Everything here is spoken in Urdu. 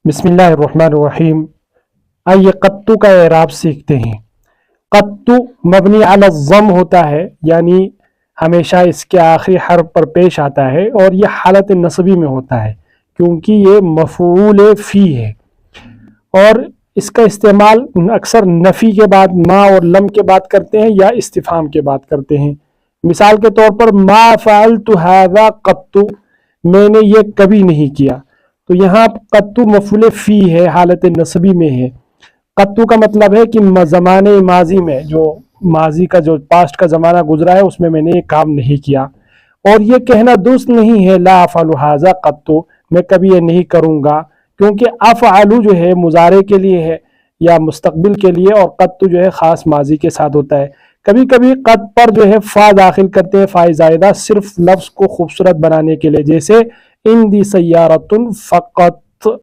بسم اللہ الرحمن الرحیم۔ آئیے قطو کا اعراب سیکھتے ہیں۔ قطو مبنی علی الضم ہوتا ہے، یعنی ہمیشہ اس کے آخری حرف پر پیش آتا ہے، اور یہ حالت نصبی میں ہوتا ہے کیونکہ یہ مفعول فی ہے، اور اس کا استعمال اکثر نفی کے بعد ما اور لم کے بعد کرتے ہیں یا استفہام کے بعد کرتے ہیں۔ مثال کے طور پر ما فعلت ھذا قط، میں نے یہ کبھی نہیں کیا، تو یہاں قطو مفعول فی ہے، حالت نصبی میں ہے۔ قطو کا مطلب ہے کہ زمانے ماضی میں، جو ماضی کا جو پاسٹ کا زمانہ گزرا ہے اس میں نے یہ کام نہیں کیا، اور یہ کہنا درست نہیں ہے لا افعل ھذا قط، میں کبھی یہ نہیں کروں گا، کیونکہ افعل جو ہے مضارع کے لیے ہے یا مستقبل کے لیے، اور قط جو ہے خاص ماضی کے ساتھ ہوتا ہے۔ کبھی کبھی قط پر جو ہے فا داخل کرتے ہیں، فا زائدہ، صرف لفظ کو خوبصورت بنانے کے لیے، جیسے ان دی سیارۃ فقط،